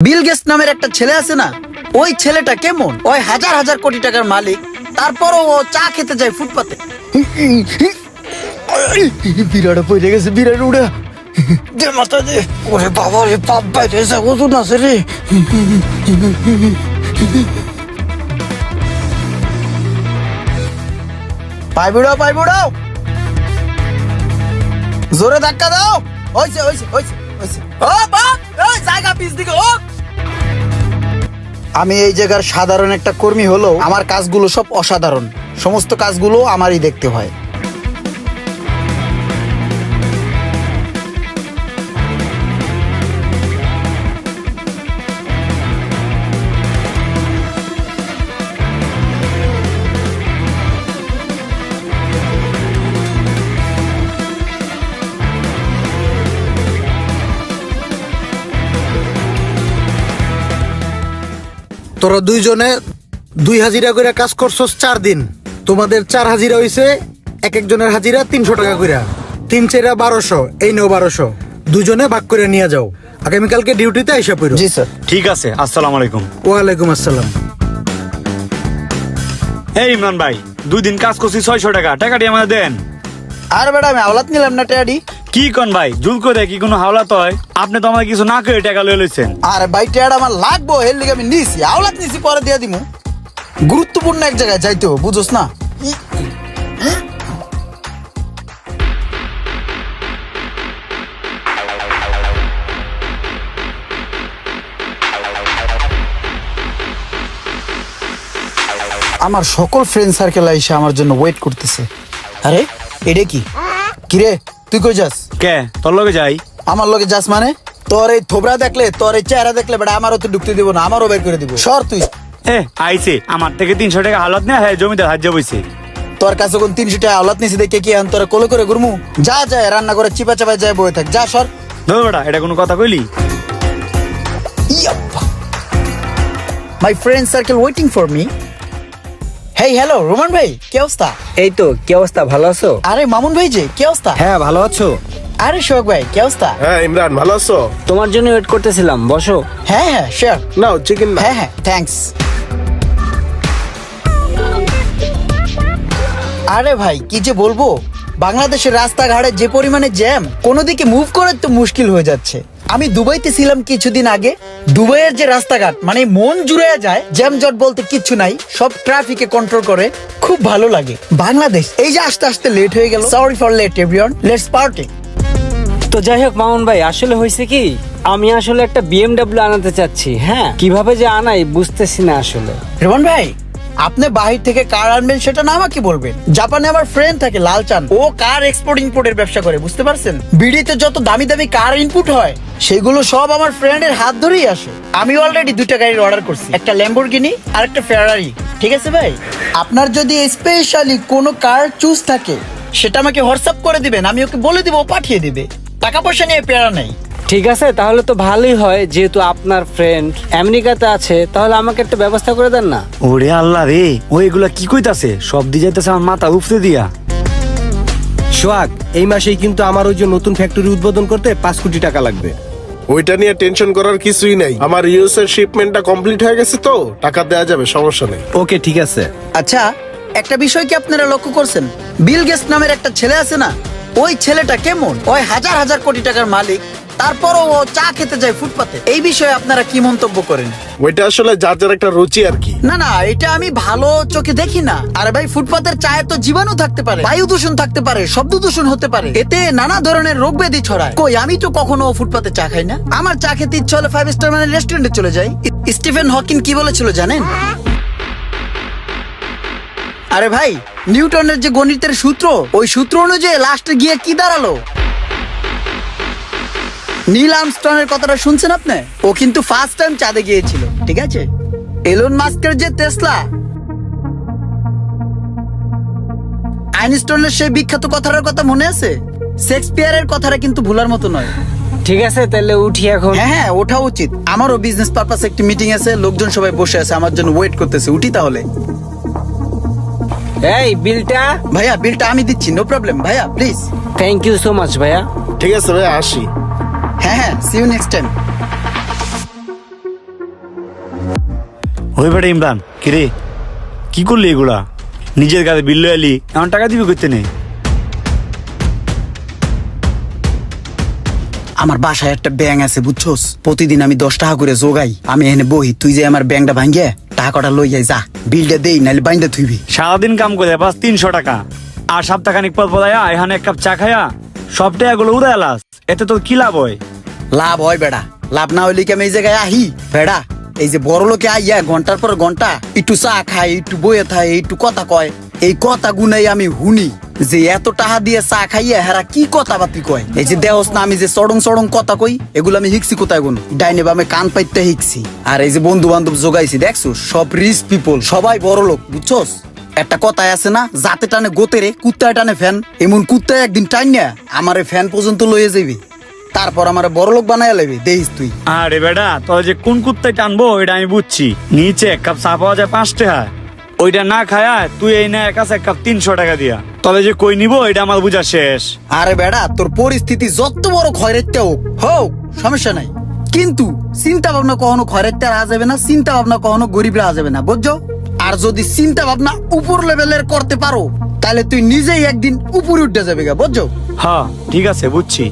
Bill Gates নামের একটা ছেলে আছে না, ওই ছেলেটা কেমন? ওই হাজার হাজার কোটি টাকার মালিক, তারপরও ও চা খেতে যায় ফুটপাতে। বিরাট পড়ে গেছে, বিরাট উড়া দে মাথা দে। ওরে বাবা রে, পাপ বাইরে যা ওজন আছে রে। পাই বুড়াও, পাই বুড়াও, জোরে ধাক্কা দাও। হইছে হইছে হইছে হইছে। ও বাপ, এই জায়গা পিছ দিকে ও। আমি এই জায়গার সাধারণ একটা কর্মী হলেও আমার কাজগুলো সব অসাধারণ। সমস্ত কাজগুলো আমারই দেখতে হয়। তোরা দুইজনে 2 হাজিরা করে কাজ করছস 4 দিন। তোমাদের 4 হাজিরা হইছে, এক একজনের হাজিরা 300 টাকা করে। 3 4 1200, এই নেও 1200। দুজনে ভাগ করে নিয়ে যাও। আগামীকালকে ডিউটিতে আইসা পড়ো। জি স্যার। ঠিক আছে, আসসালামু আলাইকুম। ওয়ালাইকুম আসসালাম। এই ইমরান ভাই, 2 দিন কাজ করছি 600 টাকা, টাকাটি আমাদের দেন। আর বেটা আমি আওলাদ নিলাম না টেয়াডি। কি কোন ভাই, জুল করে কি কোনো হাওলাত হয়? আপনি তো আমাকে কিছু না করে টাকা লয়ে লইছেন। আর ভাই টেয়াড আমার লাগবো, এর লিগে আমি নিছি। আওলাদ নিছি, পরে দিয়ে দিমু। গুরুত্বপূর্ণ এক জায়গায় যাইতে হবে, বুঝোস না? আমার সকল ফ্রেন্ড সার্কেল আইসা আমার জন্য ওয়েট করতেছে। আরে এটা কি? কিরে তুই কই যাস? কে তোর লগে যাই? আমার লগে যাস মানে? তোর এই থোবরা দেখলে, তোর এই চেহারা দেখলে বেটা আমারও তো ঢুকতে দিব না, আমারও বের করে দিব। সর তুই। আইছে আমার থেকে 300 টাকা হাওলাত নেই, হ্যাঁ জমিতে হাত বইছে। তোর কাছে কোন 300 টাকা আওলাদ নিছি দেখে কি তোরা কোলে করে ঘুরমু? যা যায় রান্না করে চিপা চাপায় যায় বয়ে থাক, যা সর। ধর বেটা, এটা কোনো কথা কইলি? My friend circle waiting for me. Hey hello Roman ভাই, কি অবস্থা? এই তো, কি অবস্থা? ভালো আছো? আরে মামুন ভাই যে, কি অবস্থা? হ্যাঁ, ভালো আছো? আরে শোক ভাই, কি অবস্থা? হ্যাঁ ইমরান, ভালো আছো? তোমার জন্য ওয়েট করতেছিলাম, বসো। হ্যাঁ হ্যাঁ শিওর। নাও চিকেন না। হ্যাঁ হ্যাঁ থ্যাঙ্কস। আরে ভাই কি যে বলবো, বাংলাদেশের রাস্তাঘাটে যে পরিমাণে জ্যাম, কোনো দিকে মুভ করে তো মুশকিল হয়ে যাচ্ছে। আমি দুবাইতে ছিলাম কিছুদিন আগে। দুবাইয়ের যে রাস্তাঘাট মানে মন জুড়ে যায়, জ্যাম জট বলতে কিচ্ছু নাই, সব ট্রাফিকে কন্ট্রোল করে, খুব ভালো লাগে। বাংলাদেশ এই যে আস্তে আস্তে লেট হয়ে গেল। Sorry for late everyone, let's party. তো যাই হোক মামুন ভাই, আসলে হয়েছে কি, আমি আসলে একটা BMW আনাতে চাচ্ছি। হ্যাঁ, কিভাবে যে আনাই বুঝতেছি না আসলে। রোমান ভাই, আপনি বাহির থেকে কার আনবেন সেটা না আমাকে বলবেন। জাপানে আমার ফ্রেন্ড থাকে লালচান, ও কার এক্সপোর্ট ইম্পোর্টের ব্যবসা করে, বুঝতে পারছেন? বিডিতে যত দামি দামি কার ইনপুট হয় সেগুলো সব আমার ফ্রেন্ডের হাত ধরেই আসে। আমি অলরেডি 2টা গাড়ির অর্ডার করছি, একটা ল্যাম্বরগিনি আর একটা ফেরারি। ঠিক আছে ভাই, আপনার যদি স্পেশালি কোনো কার চুজ থাকে সেটা আমাকে হোয়াটসঅ্যাপ করে দিবেন, আমি ওকে বলে দিব, ও পাঠিয়ে দিবে। টাকা পয়সা নিয়ে পেয়ারা নেই। ঠিক আছে, তাহলে তো ভালোই হয়, যেহেতু আপনার ফ্রেন্ড আমেরিকাতে আছে, তাহলে আমাকে একটা ব্যবস্থা করে দেন না? ওরে আল্লাহ রে, ওইগুলা কি কইতাছে? সব দিয়ে যাইতেছে আমার মাথা উপরে দিয়া। সোহাগ, এই মাসেই কিন্তু আমার ওই যে নতুন ফ্যাক্টরি উদ্বোধন করতে 5 কোটি টাকা লাগবে। ওইটা নিয়ে টেনশন করার কিছুই নাই। আমার ইউএস এর শিপমেন্টটা কমপ্লিট হয়ে গেছে, তো টাকা দেওয়া যাবে, সমস্যা নেই। ওকে ঠিক আছে। আচ্ছা, একটা বিষয় কি আপনারা লক্ষ্য করছেন? বিল গেটস নামের একটা ছেলে আছে না, ওই ছেলেটা কেমন? ওই হাজার হাজার কোটি টাকার মালিক, তারপরও ও চা খেতে যায় ফুটপাতে। এই বিষয়ে আপনারা কি মন্তব্য করেন? ওইটা আসলে যার যার একটা রুচি আর কি। না না, এটা আমি ভালো চোখে দেখি না। আরে ভাই, ফুটপাতের চায়ে তো জীবাণু থাকতে পারে, বায়ু দূষণ থাকতে পারে, শব্দ দূষণ হতে পারে, এতে নানা ধরনের রোগ ব্যাধি ছড়ায়। কই, আমি তো কখনো ফুটপাতে চা খাই না। আমার চা খেতে ইচ্ছা হলে 5 স্টার মানে রেস্টুরেন্টে চলে যাই। স্টিফেন হকিন কি বলেছিল জানেন? আরে ভাই, নিউটনের যে গণিতের সূত্র, ওই সূত্র অনুযায়ী লাস্টে গিয়ে কি দাঁড়ালো? নীল আর্মস্ট্রংয়ের কথাটা শুনছেন আপনি? ও কিন্তু ফার্স্ট টাইম চাঁদে গিয়েছিল, ঠিক আছে? এলন মাস্কের যে টেসলা, আইনস্টাইনের সেই বিখ্যাত কথাটার কথা মনে আছে? শেক্সপিয়ারের কথাটা কিন্তু ভুলার মতো নয়। ঠিক আছে, তাহলে উঠি এখন। হ্যাঁ হ্যাঁ, ওঠা উচিত। আমারও বিজনেস পারপাসে একটি মিটিং আছে, লোকজন সবাই বসে আছে, আমার জন্য ওয়েট করতেছে। উঠি তাহলে। এই বিলটা? ভাইয়া বিলটা আমি দিচ্ছি, নো প্রবলেম ভাইয়া, please. Thank you so much ভাইয়া। ঠিক আছে ভাই, আসি। হ্যাঁ হ্যাঁ, সি ইউ নেক্সট টাইম। ওই বেটা ইমরান কিরে কি করলি এগুলা নিজের কাছে বিল এলি এমন টাকা দিবি করতে নেই। আমার বাসায় একটা ব্যাংক আছে বুঝছোস, প্রতিদিন আমি 10 টাকা করে জোগাই। আমি এনে বহি, তুই যে আমার ব্যাংকটা ভাঙ্গে টাকাটা লই যাই, যা বিলটা দেই নাহলে বাইন্দা থুইবি। সারাদিন কাম করে বাস 300 টাকা, আর সপ্তাহখানিক পর পড়াইয়া এখানে এক কাপ চা খাইয়া সব টাকাগুলো উড়ে এলাস, এতে তোর কি লাভ হয়? লাভ হয় বেড়া, লাভ না হইলে কি আমি এই জায়গায় আহি বেড়া? এই যে বড় লোকে আইয়া ঘন্টার পর ঘন্টা একটু চা খায়, একটু বইয়ে থাকে, একটু কথা কয়, এই কথা গুনাই আমি হুনি যে এত টাকা দিয়ে চা খাইয়া হেরা কি কথা বাতি কয়। এই যে দেহস না আমি যে সড়ং সড়ং কথা কই, এগুলো আমি হিকছি কোথায় গুন ডাইনে বামে কান পাইতে হিকছি। আর এই যে বন্ধু বান্ধব জোগাইছি দেখছো, সব রিচ পিপল, সবাই বড় লোক বুঝছোস। একটা কথাই আছে না, জাতে টানে গোতে রে কুত্তায় টানে ফ্যান, এমন কুত্তায় একদিন টাইন না আমারে ফ্যান পর্যন্ত লইয়ে যাবি, তারপর আমার বড় লোক বানায় লেবি দেখিস তুই। আরে বেটা তোর যে কোন কুত্তায় টানবো এটা আমি বুঝছি। নিচে এক কাপ চা পাওয়া যায় 5 টাকা, ওইটা না খায়া তুই এই না কাছে এক কাপ 300 টাকা দিয়া, তবে যে কই নিবো এটা আমার বুঝা শেষ। আরে বেড়া তোর পরিস্থিতি যত বড় খয়রাইতে হোক সমস্যা নাই, কিন্তু চিন্তা ভাবনা কখনো খয়রাইতে রাহা যাবে না, চিন্তা ভাবনা কখনো গরিব রাহা যাবে না বুঝছো। আর যদি চিন্তা ভাবনা উপর লেভেলের করতে পারো তাহলে তুই নিজেই একদিন উপরে উঠে যাবে গা বুঝছো। হ্যাঁ ঠিক আছে বুঝছি।